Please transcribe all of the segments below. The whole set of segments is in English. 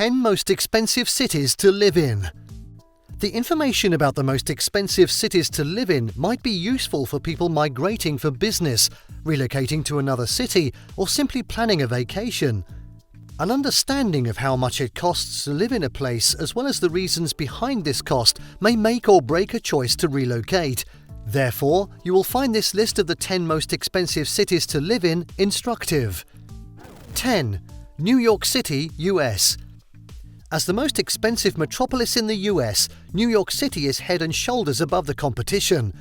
10 most expensive cities to live in. The information about the most expensive cities to live in might be useful for people migrating for business, relocating to another city, or simply planning a vacation. An understanding of how much it costs to live in a place, as well as the reasons behind this cost, may make or break a choice to relocate. Therefore, you will find this list of the 10 most expensive cities to live in instructive. 10. New York City, US. As the most expensive metropolis in the US, New York City is head and shoulders above the competition.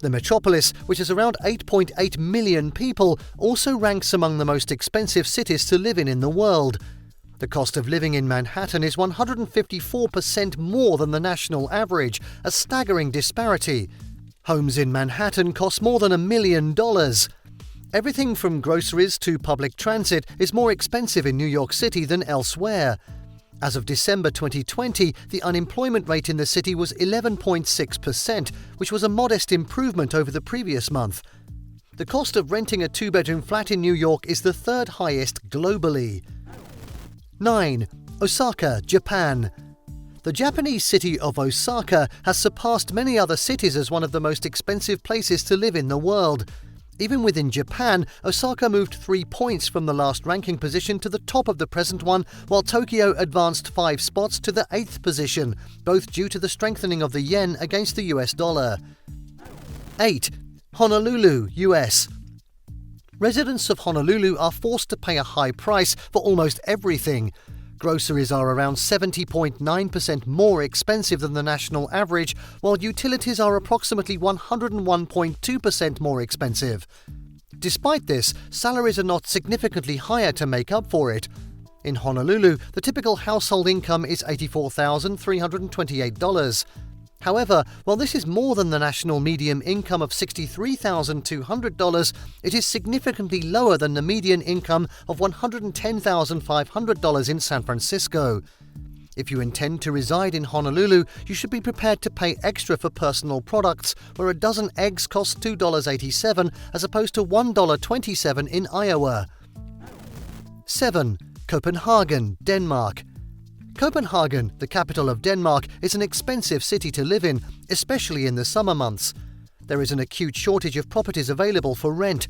The metropolis, which has around 8.8 million people, also ranks among the most expensive cities to live in the world. The cost of living in Manhattan is 154% more than the national average, a staggering disparity. Homes in Manhattan cost more than $1 million. Everything from groceries to public transit is more expensive in New York City than elsewhere. As of December 2020, the unemployment rate in the city was 11.6%, which was a modest improvement over the previous month. The cost of renting a two-bedroom flat in New York is the third highest globally. 9. Osaka, Japan. The Japanese city of Osaka has surpassed many other cities as one of the most expensive places to live in the world. Even within Japan, Osaka moved 3 points from the last ranking position to the top of the present one, while Tokyo advanced 5 spots to the 8th position, both due to the strengthening of the yen against the US dollar. 8. Honolulu, US. Residents of Honolulu are forced to pay a high price for almost everything. Groceries are around 70.9% more expensive than the national average, while utilities are approximately 101.2% more expensive. Despite this, salaries are not significantly higher to make up for it. In Honolulu, the typical household income is $84,328. However, while this is more than the national median income of $63,200, it is significantly lower than the median income of $110,500 in San Francisco. If you intend to reside in Honolulu, you should be prepared to pay extra for personal products, where a dozen eggs costs $2.87 as opposed to $1.27 in Iowa. 7. Copenhagen, Denmark. Copenhagen, the capital of Denmark, is an expensive city to live in, especially in the summer months. There is an acute shortage of properties available for rent.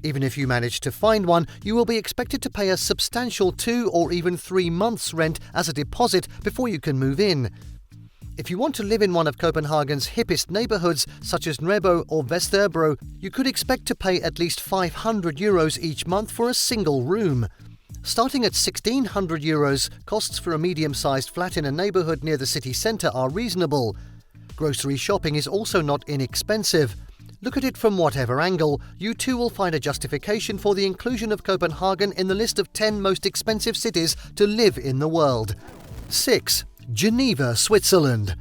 Even if you manage to find one, you will be expected to pay a substantial 2 or even 3 months' rent as a deposit before you can move in. If you want to live in one of Copenhagen's hippest neighbourhoods, such as Nrebo or Vesterbro, you could expect to pay at least €500 each month for a single room. Starting at €1,600, costs for a medium-sized flat in a neighbourhood near the city centre are reasonable. Grocery shopping is also not inexpensive. Look at it from whatever angle, you too will find a justification for the inclusion of Copenhagen in the list of 10 most expensive cities to live in the world. 6. Geneva, Switzerland.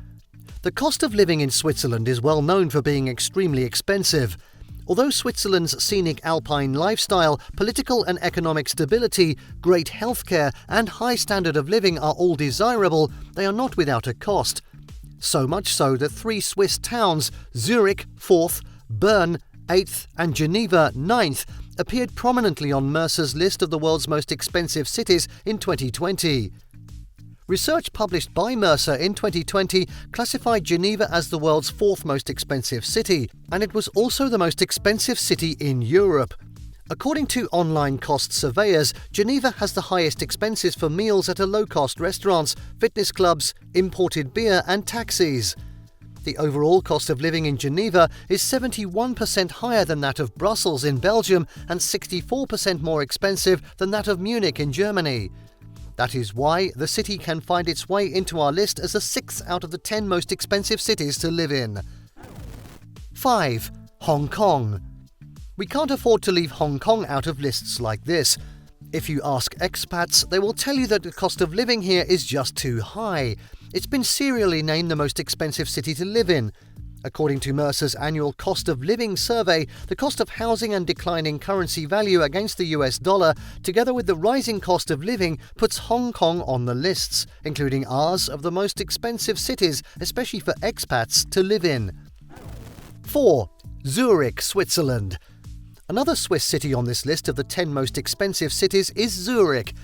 The cost of living in Switzerland is well known for being extremely expensive. Although Switzerland's scenic alpine lifestyle, political and economic stability, great healthcare, and high standard of living are all desirable, they are not without a cost. So much so that 3 Swiss towns, Zurich, 4th, Bern, 8th, and Geneva, 9th, appeared prominently on Mercer's list of the world's most expensive cities in 2020. Research published by Mercer in 2020 classified Geneva as the world's 4th most expensive city, and it was also the most expensive city in Europe. According to online cost surveyors, Geneva has the highest expenses for meals at low-cost restaurants, fitness clubs, imported beer and taxis. The overall cost of living in Geneva is 71% higher than that of Brussels in Belgium and 64% more expensive than that of Munich in Germany. That is why the city can find its way into our list as the 6th out of the 10 most expensive cities to live in. 5. Hong Kong. We can't afford to leave Hong Kong out of lists like this. If you ask expats, they will tell you that the cost of living here is just too high. It's been serially named the most expensive city to live in. According to Mercer's annual cost of living survey, the cost of housing and declining currency value against the US dollar, together with the rising cost of living, puts Hong Kong on the lists, including ours, of the most expensive cities, especially for expats, to live in. 4. Zurich, Switzerland. Another Swiss city on this list of the 10 most expensive cities is Zurich.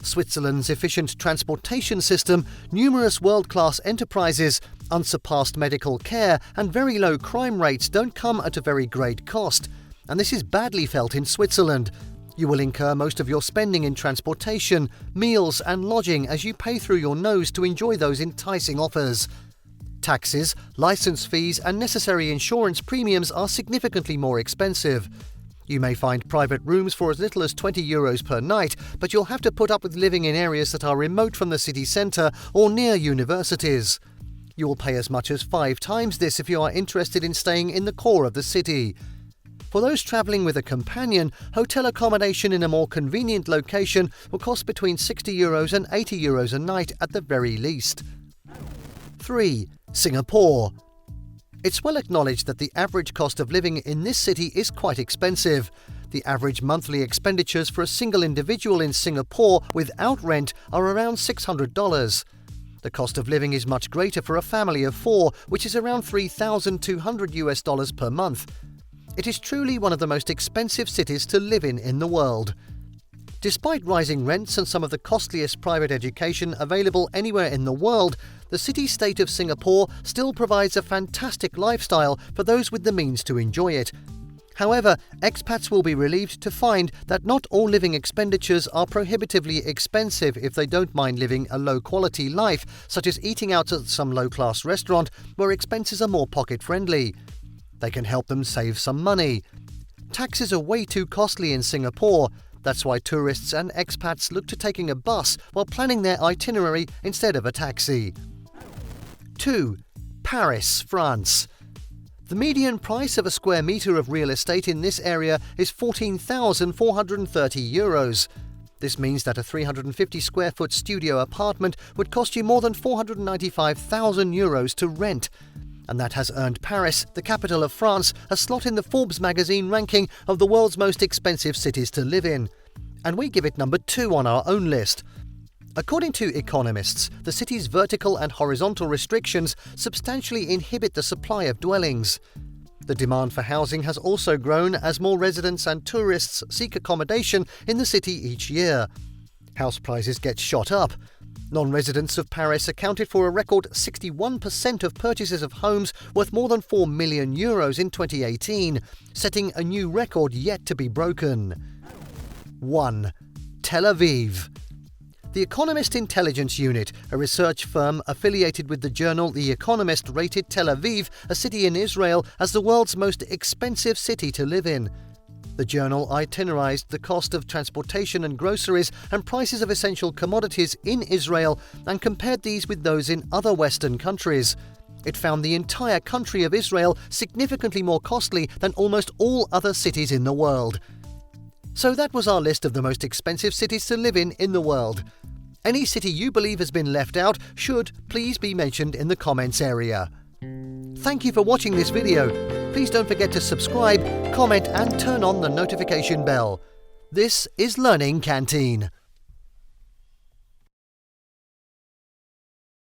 Switzerland's efficient transportation system, numerous world-class enterprises, unsurpassed medical care, and very low crime rates don't come at a very great cost. And this is badly felt in Switzerland. You will incur most of your spending in transportation, meals, and lodging as you pay through your nose to enjoy those enticing offers. Taxes, license fees, and necessary insurance premiums are significantly more expensive. You may find private rooms for as little as €20 per night, but you'll have to put up with living in areas that are remote from the city centre or near universities. You will pay as much as 5 times this if you are interested in staying in the core of the city. For those travelling with a companion, hotel accommodation in a more convenient location will cost between €60 and €80 a night at the very least. 3. Singapore. It's well acknowledged that the average cost of living in this city is quite expensive. The average monthly expenditures for a single individual in Singapore without rent are around $600. The cost of living is much greater for a family of 4, which is around $3,200 per month. It is truly one of the most expensive cities to live in the world. Despite rising rents and some of the costliest private education available anywhere in the world, the city-state of Singapore still provides a fantastic lifestyle for those with the means to enjoy it. However, expats will be relieved to find that not all living expenditures are prohibitively expensive if they don't mind living a low-quality life, such as eating out at some low-class restaurant where expenses are more pocket-friendly. They can help them save some money. Taxis are way too costly in Singapore. That's why tourists and expats look to taking a bus while planning their itinerary instead of a taxi. 2. Paris, France. The median price of a square metre of real estate in this area is €14,430. This means that a 350 square foot studio apartment would cost you more than €495,000 to rent. And that has earned Paris, the capital of France, a slot in the Forbes magazine ranking of the world's most expensive cities to live in. And we give it number 2 on our own list. According to economists, the city's vertical and horizontal restrictions substantially inhibit the supply of dwellings. The demand for housing has also grown as more residents and tourists seek accommodation in the city each year. House prices get shot up. Non-residents of Paris accounted for a record 61% of purchases of homes worth more than €4 million in 2018, setting a new record yet to be broken. 1. Tel Aviv. The Economist Intelligence Unit, a research firm affiliated with the journal The Economist, rated Tel Aviv, a city in Israel, as the world's most expensive city to live in. The journal itinerized the cost of transportation and groceries and prices of essential commodities in Israel and compared these with those in other Western countries. It found the entire country of Israel significantly more costly than almost all other cities in the world. So that was our list of the most expensive cities to live in the world. Any city you believe has been left out should please be mentioned in the comments area. Thank you for watching this video. Please don't forget to subscribe, comment and turn on the notification bell. This is Learning Canteen.